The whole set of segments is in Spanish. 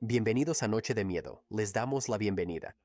Bienvenidos a Noche de Miedo. Les damos la bienvenida.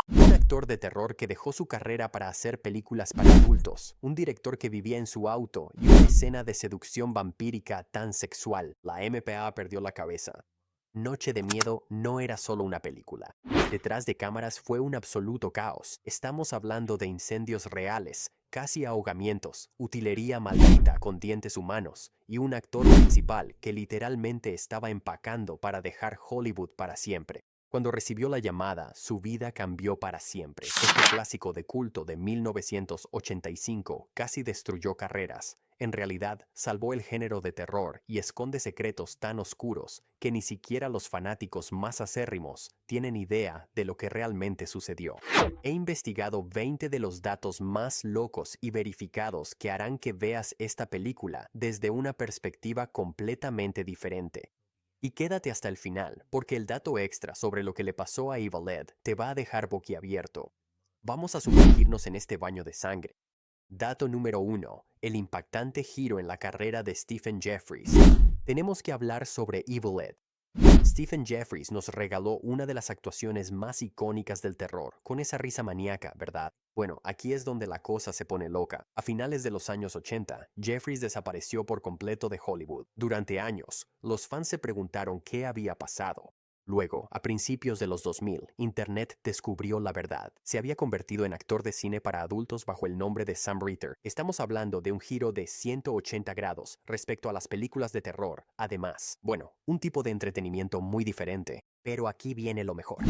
Un actor de terror que dejó su carrera para hacer películas para adultos, un director que vivía en su auto y una escena de seducción vampírica tan sexual. La MPA perdió la cabeza. Noche de Miedo no era solo una película. Detrás de cámaras fue un absoluto caos. Estamos hablando de incendios reales, casi ahogamientos, utilería maldita con dientes humanos y un actor principal que literalmente estaba empacando para dejar Hollywood para siempre. Cuando recibió la llamada, su vida cambió para siempre. Este clásico de culto de 1985 casi destruyó carreras. En realidad, salvó el género de terror y esconde secretos tan oscuros que ni siquiera los fanáticos más acérrimos tienen idea de lo que realmente sucedió. He investigado 20 de los datos más locos y verificados que harán que veas esta película desde una perspectiva completamente diferente. Y quédate hasta el final, porque el dato extra sobre lo que le pasó a Evil Ed te va a dejar boquiabierto. Vamos a sumergirnos en este baño de sangre. Dato número 1. El impactante giro en la carrera de Stephen Jeffries. Tenemos que hablar sobre Evil Ed. Stephen Jeffries nos regaló una de las actuaciones más icónicas del terror, con esa risa maníaca, ¿verdad? Bueno, aquí es donde la cosa se pone loca. A finales de los años 80, Jeffries desapareció por completo de Hollywood. Durante años, los fans se preguntaron qué había pasado. Luego, a principios de los 2000, Internet descubrió la verdad. Se había convertido en actor de cine para adultos bajo el nombre de Sam Ritter. Estamos hablando de un giro de 180 grados respecto a las películas de terror. Además, bueno, un tipo de entretenimiento muy diferente. Pero aquí viene lo mejor.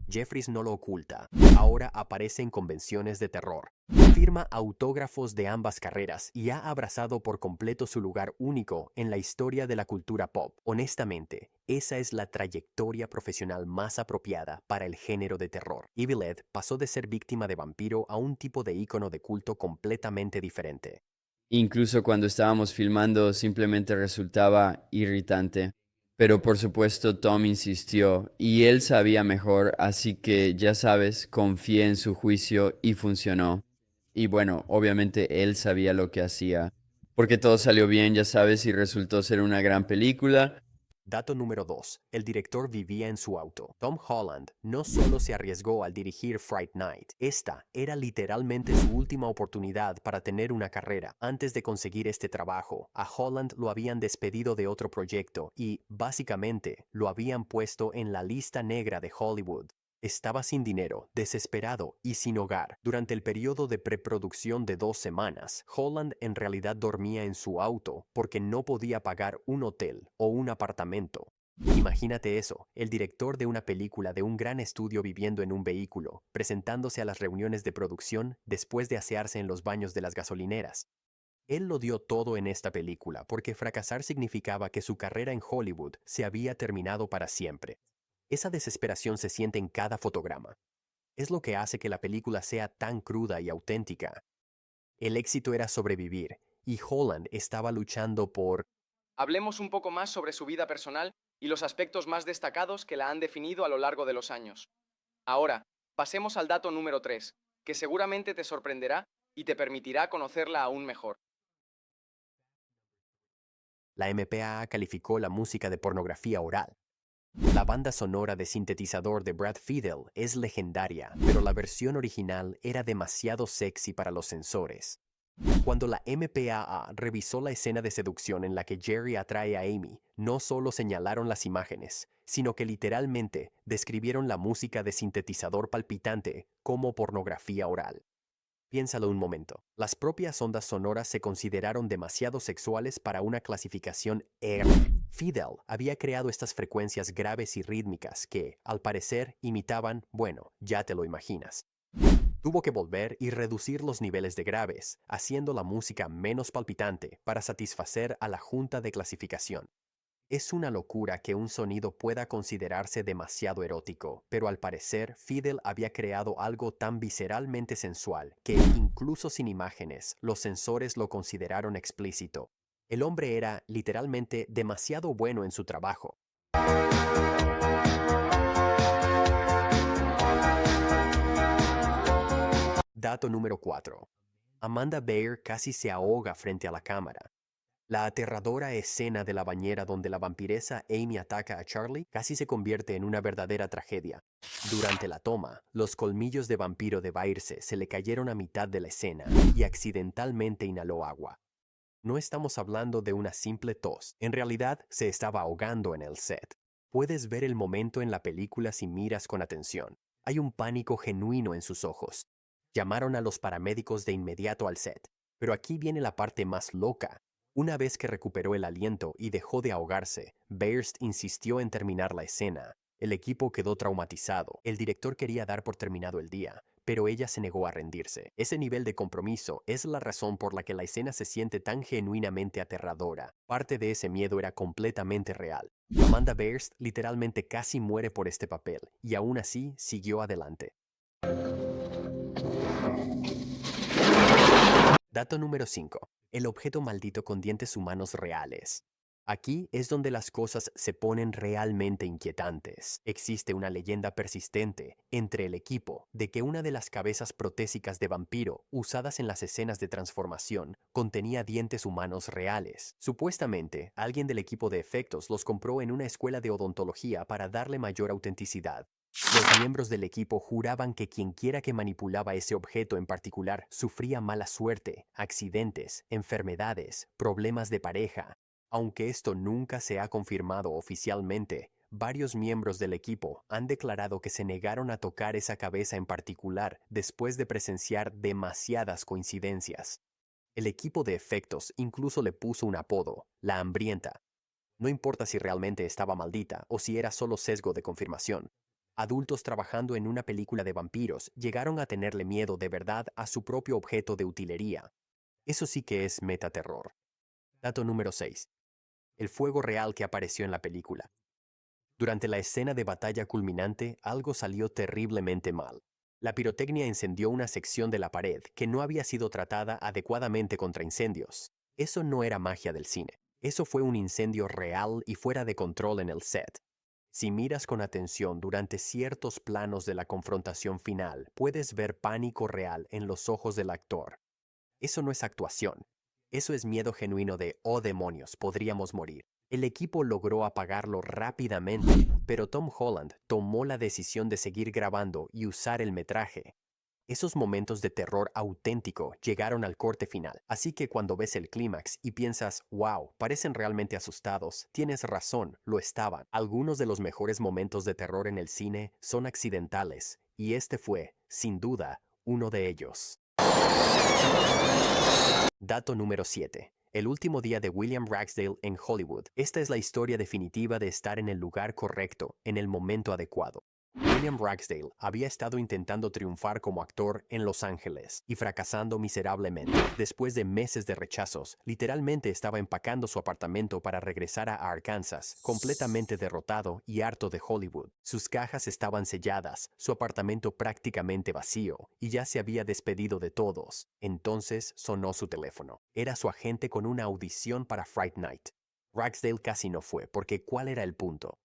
Jeffries no lo oculta. Ahora aparece en convenciones de terror. Firma autógrafos de ambas carreras y ha abrazado por completo su lugar único en la historia de la cultura pop. Honestamente, esa es la trayectoria profesional más apropiada para el género de terror. Evil Ed pasó de ser víctima de vampiro a un tipo de ícono de culto completamente diferente. Incluso cuando estábamos filmando simplemente resultaba irritante. Pero por supuesto Tom insistió y él sabía mejor, así que ya sabes, confié en su juicio y funcionó. Y bueno, obviamente él sabía lo que hacía, porque todo salió bien, ya sabes, y resultó ser una gran película. Dato número 2. El director vivía en su auto. Tom Holland no solo se arriesgó al dirigir Fright Night, esta era literalmente su última oportunidad para tener una carrera. Antes de conseguir este trabajo, a Holland lo habían despedido de otro proyecto y, básicamente, lo habían puesto en la lista negra de Hollywood. Estaba sin dinero, desesperado y sin hogar. Durante el periodo de preproducción de 2 semanas, Holland en realidad dormía en su auto porque no podía pagar un hotel o un apartamento. Imagínate eso, el director de una película de un gran estudio viviendo en un vehículo, presentándose a las reuniones de producción después de asearse en los baños de las gasolineras. Él lo dio todo en esta película porque fracasar significaba que su carrera en Hollywood se había terminado para siempre. Esa desesperación se siente en cada fotograma. Es lo que hace que la película sea tan cruda y auténtica. El éxito era sobrevivir, y Holland estaba luchando por... Hablemos un poco más sobre su vida personal y los aspectos más destacados que la han definido a lo largo de los años. Ahora, pasemos al dato número 3, que seguramente te sorprenderá y te permitirá conocerla aún mejor. La MPAA calificó la música de pornografía oral. La banda sonora de sintetizador de Brad Fiedel es legendaria, pero la versión original era demasiado sexy para los sensores. Cuando la MPAA revisó la escena de seducción en la que Jerry atrae a Amy, no solo señalaron las imágenes, sino que literalmente describieron la música de sintetizador palpitante como pornografía oral. Piénsalo un momento. Las propias ondas sonoras se consideraron demasiado sexuales para una clasificación R. Fidel había creado estas frecuencias graves y rítmicas que, al parecer, imitaban, bueno, ya te lo imaginas. Tuvo que volver y reducir los niveles de graves, haciendo la música menos palpitante para satisfacer a la junta de clasificación. Es una locura que un sonido pueda considerarse demasiado erótico, pero al parecer Fidel había creado algo tan visceralmente sensual que, incluso sin imágenes, los sensores lo consideraron explícito. El hombre era, literalmente, demasiado bueno en su trabajo. Dato número 4. Amanda Bear casi se ahoga frente a la cámara. La aterradora escena de la bañera donde la vampiresa Amy ataca a Charlie casi se convierte en una verdadera tragedia. Durante la toma, los colmillos de vampiro de Bairse se le cayeron a mitad de la escena y accidentalmente inhaló agua. No estamos hablando de una simple tos, en realidad se estaba ahogando en el set. Puedes ver el momento en la película si miras con atención. Hay un pánico genuino en sus ojos. Llamaron a los paramédicos de inmediato al set. Pero aquí viene la parte más loca. Una vez que recuperó el aliento y dejó de ahogarse, Bearst insistió en terminar la escena. El equipo quedó traumatizado. El director quería dar por terminado el día, pero ella se negó a rendirse. Ese nivel de compromiso es la razón por la que la escena se siente tan genuinamente aterradora. Parte de ese miedo era completamente real. Amanda Bearst literalmente casi muere por este papel, y aún así siguió adelante. Dato número 5. El objeto maldito con dientes humanos reales. Aquí es donde las cosas se ponen realmente inquietantes. Existe una leyenda persistente entre el equipo de que una de las cabezas protésicas de vampiro usadas en las escenas de transformación contenía dientes humanos reales. Supuestamente, alguien del equipo de efectos los compró en una escuela de odontología para darle mayor autenticidad. Los miembros del equipo juraban que quienquiera que manipulaba ese objeto en particular sufría mala suerte, accidentes, enfermedades, problemas de pareja. Aunque esto nunca se ha confirmado oficialmente, varios miembros del equipo han declarado que se negaron a tocar esa cabeza en particular después de presenciar demasiadas coincidencias. El equipo de efectos incluso le puso un apodo, la hambrienta. No importa si realmente estaba maldita o si era solo sesgo de confirmación. Adultos trabajando en una película de vampiros llegaron a tenerle miedo de verdad a su propio objeto de utilería. Eso sí que es metaterror. Dato número 6. El fuego real que apareció en la película. Durante la escena de batalla culminante, algo salió terriblemente mal. La pirotecnia encendió una sección de la pared que no había sido tratada adecuadamente contra incendios. Eso no era magia del cine. Eso fue un incendio real y fuera de control en el set. Si miras con atención durante ciertos planos de la confrontación final, puedes ver pánico real en los ojos del actor. Eso no es actuación. Eso es miedo genuino de, oh demonios, podríamos morir. El equipo logró apagarlo rápidamente, pero Tom Holland tomó la decisión de seguir grabando y usar el metraje. Esos momentos de terror auténtico llegaron al corte final, así que cuando ves el clímax y piensas, wow, parecen realmente asustados, tienes razón, lo estaban. Algunos de los mejores momentos de terror en el cine son accidentales, y este fue, sin duda, uno de ellos. Dato número 7. El último día de William Ragsdale en Hollywood. Esta es la historia definitiva de estar en el lugar correcto, en el momento adecuado. William Ragsdale había estado intentando triunfar como actor en Los Ángeles y fracasando miserablemente. Después de meses de rechazos, literalmente estaba empacando su apartamento para regresar a Arkansas, completamente derrotado y harto de Hollywood. Sus cajas estaban selladas, su apartamento prácticamente vacío, y ya se había despedido de todos. Entonces sonó su teléfono. Era su agente con una audición para Fright Night. Ragsdale casi no fue, porque ¿cuál era el punto?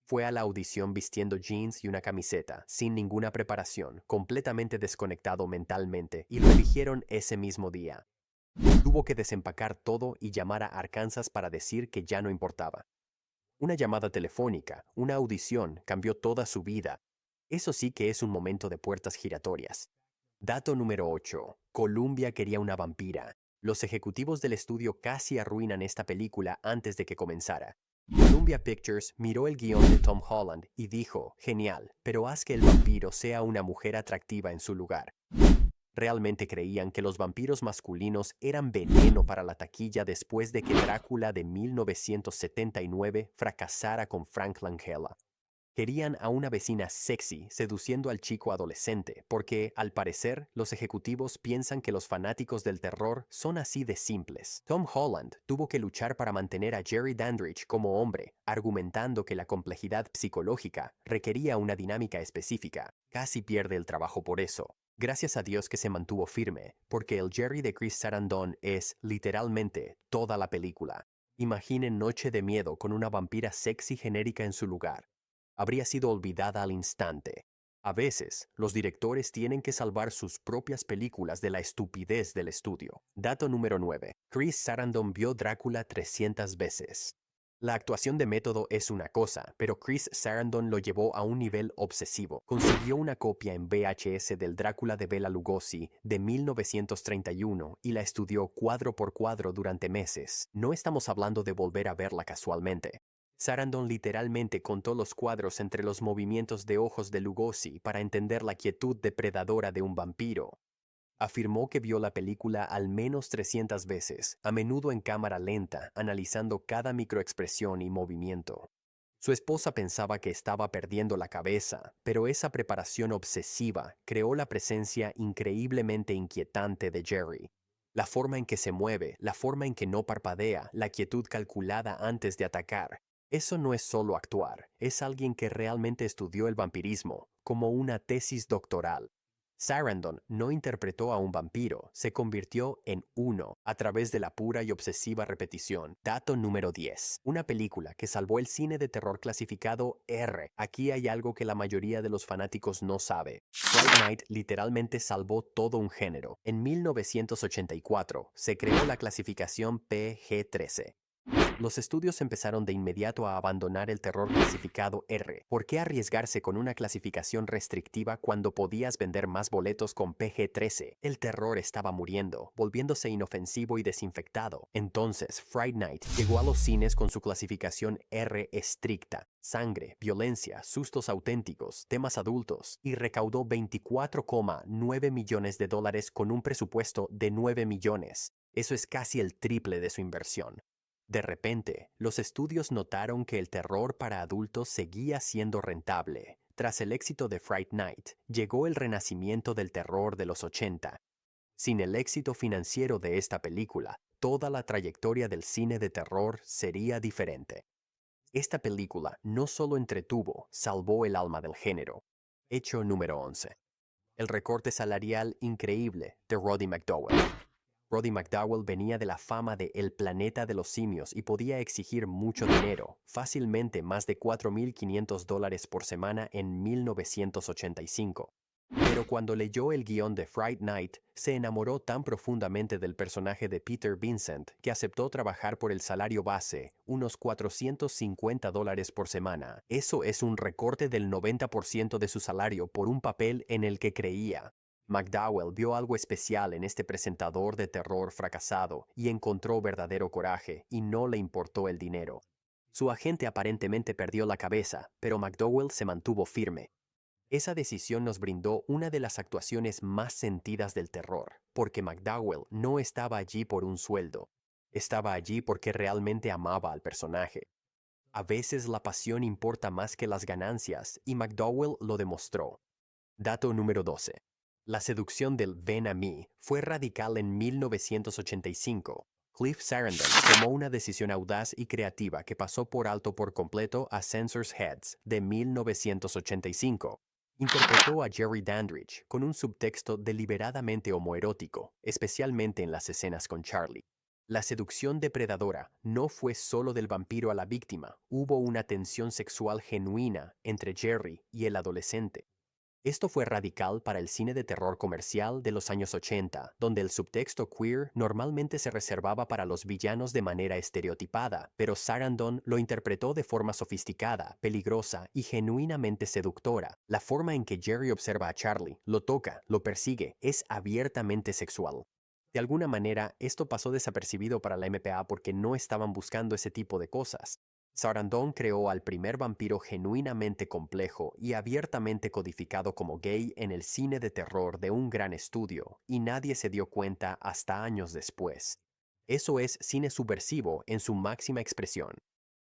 Fue a la audición vistiendo jeans y una camiseta, sin ninguna preparación, completamente desconectado mentalmente, y lo eligieron ese mismo día. Tuvo que desempacar todo y llamar a Arkansas para decir que ya no importaba. Una llamada telefónica, una audición, cambió toda su vida. Eso sí que es un momento de puertas giratorias. Dato número 8. Columbia quería una vampira. Los ejecutivos del estudio casi arruinan esta película antes de que comenzara. Columbia Pictures miró el guión de Tom Holland y dijo, genial, pero haz que el vampiro sea una mujer atractiva en su lugar. Realmente creían que los vampiros masculinos eran veneno para la taquilla después de que Drácula de 1979 fracasara con Frank Langella. Querían a una vecina sexy seduciendo al chico adolescente, porque, al parecer, los ejecutivos piensan que los fanáticos del terror son así de simples. Tom Holland tuvo que luchar para mantener a Jerry Dandridge como hombre, argumentando que la complejidad psicológica requería una dinámica específica. Casi pierde el trabajo por eso. Gracias a Dios que se mantuvo firme, porque el Jerry de Chris Sarandon es, literalmente, toda la película. Imaginen Noche de Miedo con una vampira sexy genérica en su lugar. Habría sido olvidada al instante. A veces, los directores tienen que salvar sus propias películas de la estupidez del estudio. Dato número 9. Chris Sarandon vio Drácula 300 veces. La actuación de método es una cosa, pero Chris Sarandon lo llevó a un nivel obsesivo. Consiguió una copia en VHS del Drácula de Bela Lugosi de 1931 y la estudió cuadro por cuadro durante meses. No estamos hablando de volver a verla casualmente. Sarandon literalmente contó los cuadros entre los movimientos de ojos de Lugosi para entender la quietud depredadora de un vampiro. Afirmó que vio la película al menos 300 veces, a menudo en cámara lenta, analizando cada microexpresión y movimiento. Su esposa pensaba que estaba perdiendo la cabeza, pero esa preparación obsesiva creó la presencia increíblemente inquietante de Jerry. La forma en que se mueve, la forma en que no parpadea, la quietud calculada antes de atacar. Eso no es solo actuar, es alguien que realmente estudió el vampirismo, como una tesis doctoral. Sarandon no interpretó a un vampiro, se convirtió en uno a través de la pura y obsesiva repetición. Dato número 10. Una película que salvó el cine de terror clasificado R. Aquí hay algo que la mayoría de los fanáticos no sabe. Fright Night literalmente salvó todo un género. En 1984 se creó la clasificación PG-13. Los estudios empezaron de inmediato a abandonar el terror clasificado R. ¿Por qué arriesgarse con una clasificación restrictiva cuando podías vender más boletos con PG-13? El terror estaba muriendo, volviéndose inofensivo y desinfectado. Entonces, Fright Night llegó a los cines con su clasificación R estricta. Sangre, violencia, sustos auténticos, temas adultos, y recaudó $24,9 millones con un presupuesto de 9 millones. Eso es casi el triple de su inversión. De repente, los estudios notaron que el terror para adultos seguía siendo rentable. Tras el éxito de Fright Night, llegó el renacimiento del terror de los 80. Sin el éxito financiero de esta película, toda la trayectoria del cine de terror sería diferente. Esta película no solo entretuvo, salvó el alma del género. Hecho número 11. El recorte salarial increíble de Roddy McDowall. Roddy McDowall venía de la fama de El planeta de los simios y podía exigir mucho dinero, fácilmente más de $4,500 por semana en 1985. Pero cuando leyó el guión de Fright Night, se enamoró tan profundamente del personaje de Peter Vincent que aceptó trabajar por el salario base, unos $450 por semana. Eso es un recorte del 90% de su salario por un papel en el que creía. McDowell vio algo especial en este presentador de terror fracasado y encontró verdadero coraje, y no le importó el dinero. Su agente aparentemente perdió la cabeza, pero McDowell se mantuvo firme. Esa decisión nos brindó una de las actuaciones más sentidas del terror, porque McDowell no estaba allí por un sueldo. Estaba allí porque realmente amaba al personaje. A veces la pasión importa más que las ganancias, y McDowell lo demostró. Dato número 12. La seducción del Ven a mí fue radical en 1985. Cliff Sarandon tomó una decisión audaz y creativa que pasó por alto por completo a Censor's Heads de 1985. Interpretó a Jerry Dandridge con un subtexto deliberadamente homoerótico, especialmente en las escenas con Charlie. La seducción depredadora no fue solo del vampiro a la víctima, hubo una tensión sexual genuina entre Jerry y el adolescente. Esto fue radical para el cine de terror comercial de los años 80, donde el subtexto queer normalmente se reservaba para los villanos de manera estereotipada, pero Sarandon lo interpretó de forma sofisticada, peligrosa y genuinamente seductora. La forma en que Jerry observa a Charlie, lo toca, lo persigue, es abiertamente sexual. De alguna manera, esto pasó desapercibido para la MPA porque no estaban buscando ese tipo de cosas. Sarandon creó al primer vampiro genuinamente complejo y abiertamente codificado como gay en el cine de terror de un gran estudio, y nadie se dio cuenta hasta años después. Eso es cine subversivo en su máxima expresión.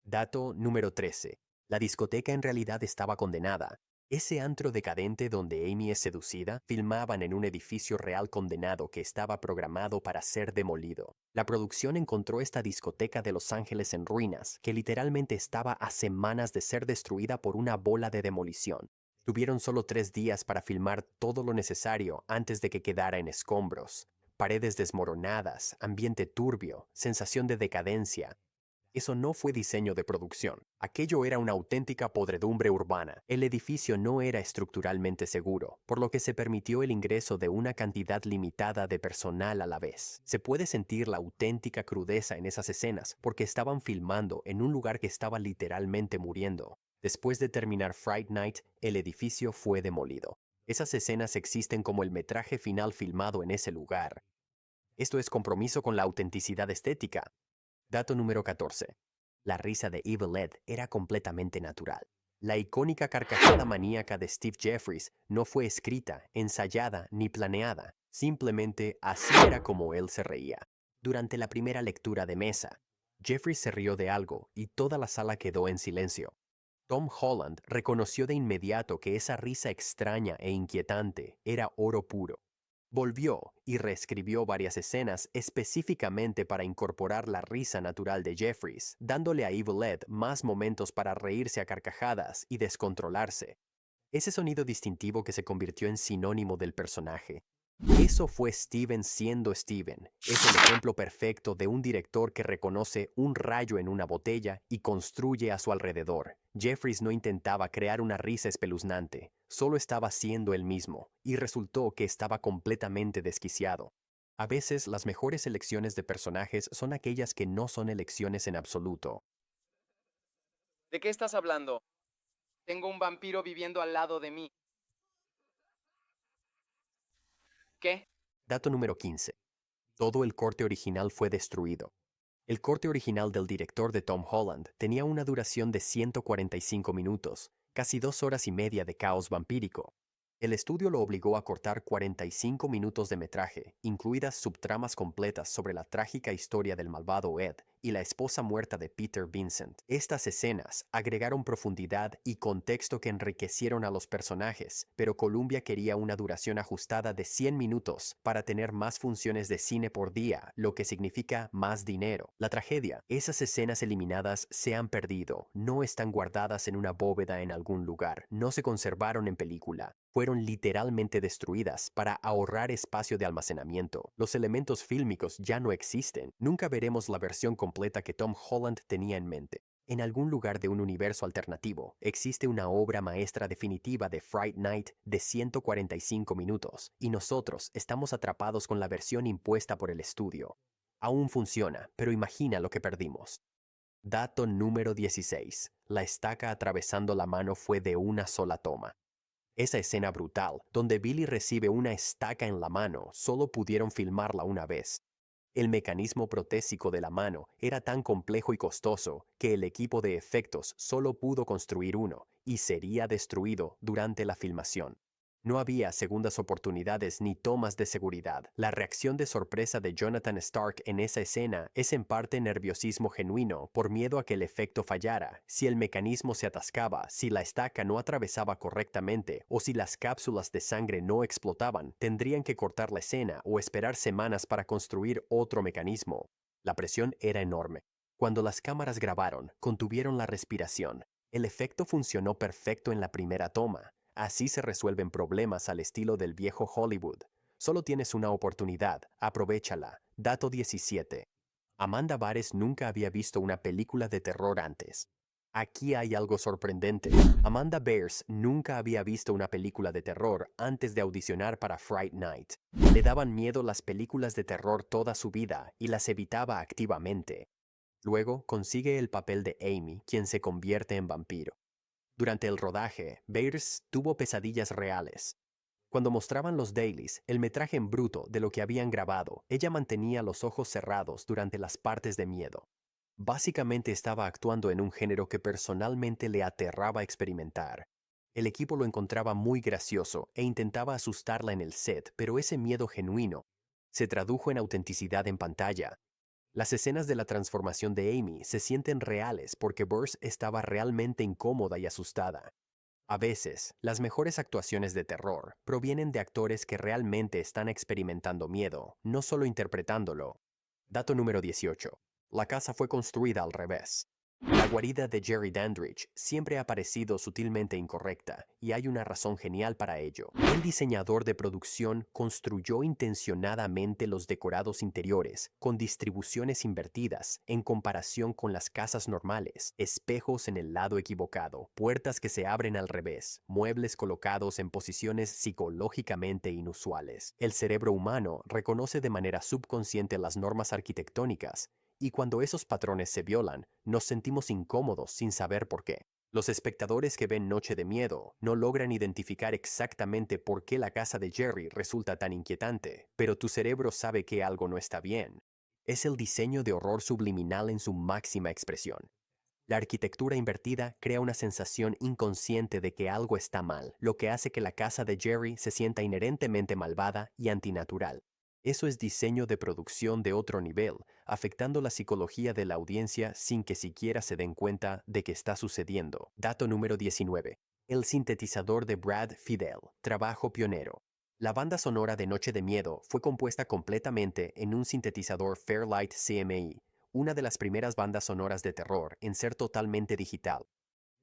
Dato número 13. La discoteca en realidad estaba condenada. Ese antro decadente donde Amy es seducida, filmaban en un edificio real condenado que estaba programado para ser demolido. La producción encontró esta discoteca de Los Ángeles en ruinas, que literalmente estaba a semanas de ser destruida por una bola de demolición. Tuvieron solo 3 días para filmar todo lo necesario antes de que quedara en escombros. Paredes desmoronadas, ambiente turbio, sensación de decadencia. Eso no fue diseño de producción. Aquello era una auténtica podredumbre urbana. El edificio no era estructuralmente seguro, por lo que se permitió el ingreso de una cantidad limitada de personal a la vez. Se puede sentir la auténtica crudeza en esas escenas porque estaban filmando en un lugar que estaba literalmente muriendo. Después de terminar Fright Night, el edificio fue demolido. Esas escenas existen como el metraje final filmado en ese lugar. Esto es compromiso con la autenticidad estética. Dato número 14. La risa de Evil Ed era completamente natural. La icónica carcajada maníaca de Steve Jeffries no fue escrita, ensayada ni planeada. Simplemente así era como él se reía. Durante la primera lectura de mesa, Jeffries se rió de algo y toda la sala quedó en silencio. Tom Holland reconoció de inmediato que esa risa extraña e inquietante era oro puro. Volvió y reescribió varias escenas específicamente para incorporar la risa natural de Jeffries, dándole a Evil Ed más momentos para reírse a carcajadas y descontrolarse. Ese sonido distintivo que se convirtió en sinónimo del personaje. Eso fue Steven siendo Steven. Es el ejemplo perfecto de un director que reconoce un rayo en una botella y construye a su alrededor. Jeffries no intentaba crear una risa espeluznante, solo estaba siendo él mismo, y resultó que estaba completamente desquiciado. A veces las mejores elecciones de personajes son aquellas que no son elecciones en absoluto. ¿De qué estás hablando? Tengo un vampiro viviendo al lado de mí. ¿Qué? Dato número 15. Todo el corte original fue destruido. El corte original del director de Tom Holland tenía una duración de 145 minutos, casi 2 horas y media de caos vampírico. El estudio lo obligó a cortar 45 minutos de metraje, incluidas subtramas completas sobre la trágica historia del malvado Ed y la esposa muerta de Peter Vincent. Estas escenas agregaron profundidad y contexto que enriquecieron a los personajes, pero Columbia quería una duración ajustada de 100 minutos para tener más funciones de cine por día, lo que significa más dinero. La tragedia, esas escenas eliminadas se han perdido, no están guardadas en una bóveda en algún lugar, no se conservaron en película. Fueron literalmente destruidas para ahorrar espacio de almacenamiento. Los elementos fílmicos ya no existen. Nunca veremos la versión completa que Tom Holland tenía en mente. En algún lugar de un universo alternativo, existe una obra maestra definitiva de Fright Night de 145 minutos, y nosotros estamos atrapados con la versión impuesta por el estudio. Aún funciona, pero imagina lo que perdimos. Dato número 16. La estaca atravesando la mano fue de una sola toma. Esa escena brutal, donde Billy recibe una estaca en la mano, solo pudieron filmarla una vez. El mecanismo protésico de la mano era tan complejo y costoso que el equipo de efectos solo pudo construir uno y sería destruido durante la filmación. No había segundas oportunidades ni tomas de seguridad. La reacción de sorpresa de Jonathan Stark en esa escena es en parte nerviosismo genuino por miedo a que el efecto fallara, si el mecanismo se atascaba, si la estaca no atravesaba correctamente o si las cápsulas de sangre no explotaban, tendrían que cortar la escena o esperar semanas para construir otro mecanismo. La presión era enorme. Cuando las cámaras grabaron, contuvieron la respiración. El efecto funcionó perfecto en la primera toma. Así se resuelven problemas al estilo del viejo Hollywood. Solo tienes una oportunidad, aprovéchala. Dato 17. Amanda Bares nunca había visto una película de terror antes. Aquí hay algo sorprendente. Amanda Bears nunca había visto una película de terror antes de audicionar para Fright Night. Le daban miedo las películas de terror toda su vida y las evitaba activamente. Luego consigue el papel de Amy, quien se convierte en vampiro. Durante el rodaje, Bayers tuvo pesadillas reales. Cuando mostraban los dailies, el metraje en bruto de lo que habían grabado, ella mantenía los ojos cerrados durante las partes de miedo. Básicamente estaba actuando en un género que personalmente le aterraba experimentar. El equipo lo encontraba muy gracioso e intentaba asustarla en el set, pero ese miedo genuino se tradujo en autenticidad en pantalla. Las escenas de la transformación de Amy se sienten reales porque Burst estaba realmente incómoda y asustada. A veces, las mejores actuaciones de terror provienen de actores que realmente están experimentando miedo, no solo interpretándolo. Dato número 18. La casa fue construida al revés. La guarida de Jerry Dandridge siempre ha parecido sutilmente incorrecta, y hay una razón genial para ello. El diseñador de producción construyó intencionadamente los decorados interiores, con distribuciones invertidas en comparación con las casas normales, espejos en el lado equivocado, puertas que se abren al revés, muebles colocados en posiciones psicológicamente inusuales. El cerebro humano reconoce de manera subconsciente las normas arquitectónicas, y cuando esos patrones se violan, nos sentimos incómodos sin saber por qué. Los espectadores que ven Noche de Miedo no logran identificar exactamente por qué la casa de Jerry resulta tan inquietante, pero tu cerebro sabe que algo no está bien. Es el diseño de horror subliminal en su máxima expresión. La arquitectura invertida crea una sensación inconsciente de que algo está mal, lo que hace que la casa de Jerry se sienta inherentemente malvada y antinatural. Eso es diseño de producción de otro nivel, afectando la psicología de la audiencia sin que siquiera se den cuenta de que está sucediendo. Dato número 19. El sintetizador de Brad Fiedel, trabajo pionero. La banda sonora de Noche de Miedo fue compuesta completamente en un sintetizador Fairlight CMI, una de las primeras bandas sonoras de terror en ser totalmente digital.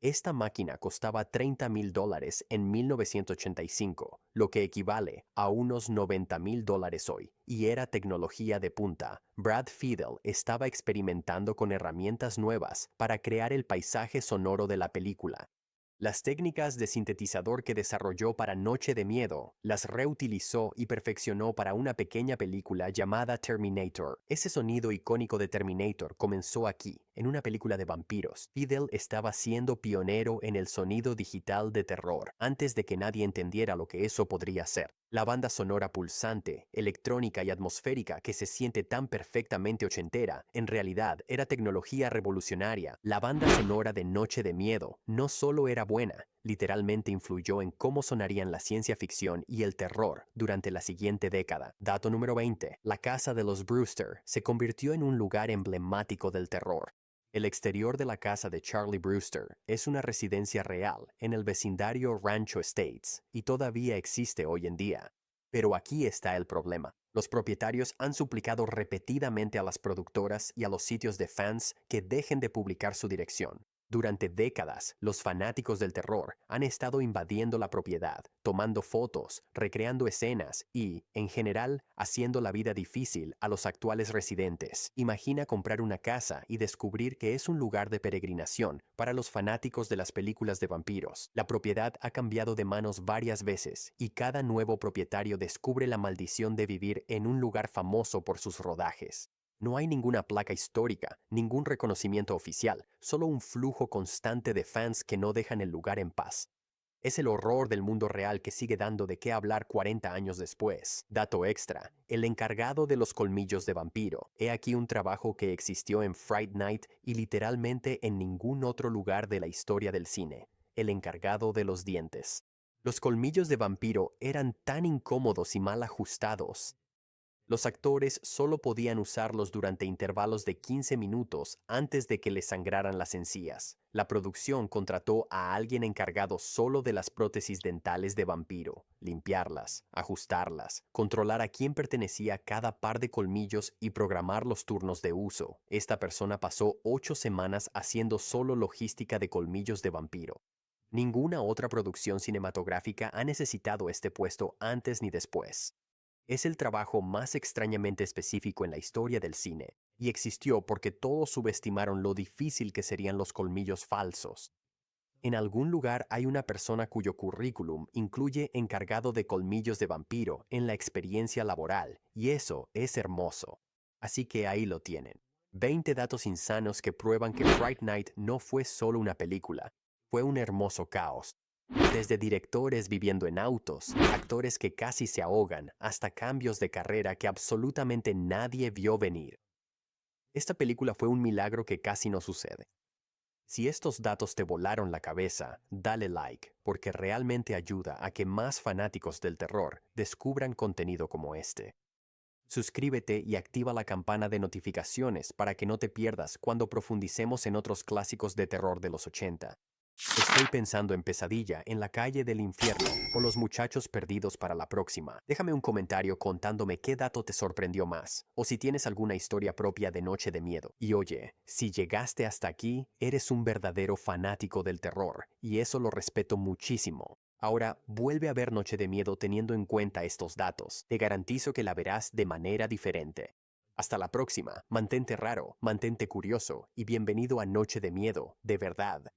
Esta máquina costaba $30,000 en 1985, lo que equivale a unos $90,000 hoy, y era tecnología de punta. Brad Fiedel estaba experimentando con herramientas nuevas para crear el paisaje sonoro de la película. Las técnicas de sintetizador que desarrolló para Noche de Miedo las reutilizó y perfeccionó para una pequeña película llamada Terminator. Ese sonido icónico de Terminator comenzó aquí, en una película de vampiros. Fiedel estaba siendo pionero en el sonido digital de terror, antes de que nadie entendiera lo que eso podría ser. La banda sonora pulsante, electrónica y atmosférica que se siente tan perfectamente ochentera, en realidad era tecnología revolucionaria. La banda sonora de Noche de Miedo no solo era buena, literalmente influyó en cómo sonarían la ciencia ficción y el terror durante la siguiente década. Dato número 20. La casa de los Brewster se convirtió en un lugar emblemático del terror. El exterior de la casa de Charlie Brewster es una residencia real en el vecindario Rancho Estates y todavía existe hoy en día. Pero aquí está el problema. Los propietarios han suplicado repetidamente a las productoras y a los sitios de fans que dejen de publicar su dirección. Durante décadas, los fanáticos del terror han estado invadiendo la propiedad, tomando fotos, recreando escenas y, en general, haciendo la vida difícil a los actuales residentes. Imagina comprar una casa y descubrir que es un lugar de peregrinación para los fanáticos de las películas de vampiros. La propiedad ha cambiado de manos varias veces y cada nuevo propietario descubre la maldición de vivir en un lugar famoso por sus rodajes. No hay ninguna placa histórica, ningún reconocimiento oficial, solo un flujo constante de fans que no dejan el lugar en paz. Es el horror del mundo real que sigue dando de qué hablar 40 años después. Dato extra, el encargado de los colmillos de vampiro. He aquí un trabajo que existió en Fright Night y literalmente en ningún otro lugar de la historia del cine. El encargado de los dientes. Los colmillos de vampiro eran tan incómodos y mal ajustados. Los actores solo podían usarlos durante intervalos de 15 minutos antes de que les sangraran las encías. La producción contrató a alguien encargado solo de las prótesis dentales de vampiro, limpiarlas, ajustarlas, controlar a quién pertenecía cada par de colmillos y programar los turnos de uso. Esta persona pasó 8 semanas haciendo solo logística de colmillos de vampiro. Ninguna otra producción cinematográfica ha necesitado este puesto antes ni después. Es el trabajo más extrañamente específico en la historia del cine, y existió porque todos subestimaron lo difícil que serían los colmillos falsos. En algún lugar hay una persona cuyo currículum incluye encargado de colmillos de vampiro en la experiencia laboral, y eso es hermoso. Así que ahí lo tienen. 20 datos insanos que prueban que Fright Night no fue solo una película, fue un hermoso caos. Desde directores viviendo en autos, actores que casi se ahogan, hasta cambios de carrera que absolutamente nadie vio venir. Esta película fue un milagro que casi no sucede. Si estos datos te volaron la cabeza, dale like, porque realmente ayuda a que más fanáticos del terror descubran contenido como este. Suscríbete y activa la campana de notificaciones para que no te pierdas cuando profundicemos en otros clásicos de terror de los 80. Estoy pensando en Pesadilla en la calle del infierno o Los muchachos perdidos para la próxima. Déjame un comentario contándome qué dato te sorprendió más o si tienes alguna historia propia de Noche de Miedo. Y oye, si llegaste hasta aquí, eres un verdadero fanático del terror y eso lo respeto muchísimo. Ahora, vuelve a ver Noche de Miedo teniendo en cuenta estos datos. Te garantizo que la verás de manera diferente. Hasta la próxima, mantente raro, mantente curioso y bienvenido a Noche de Miedo, de verdad.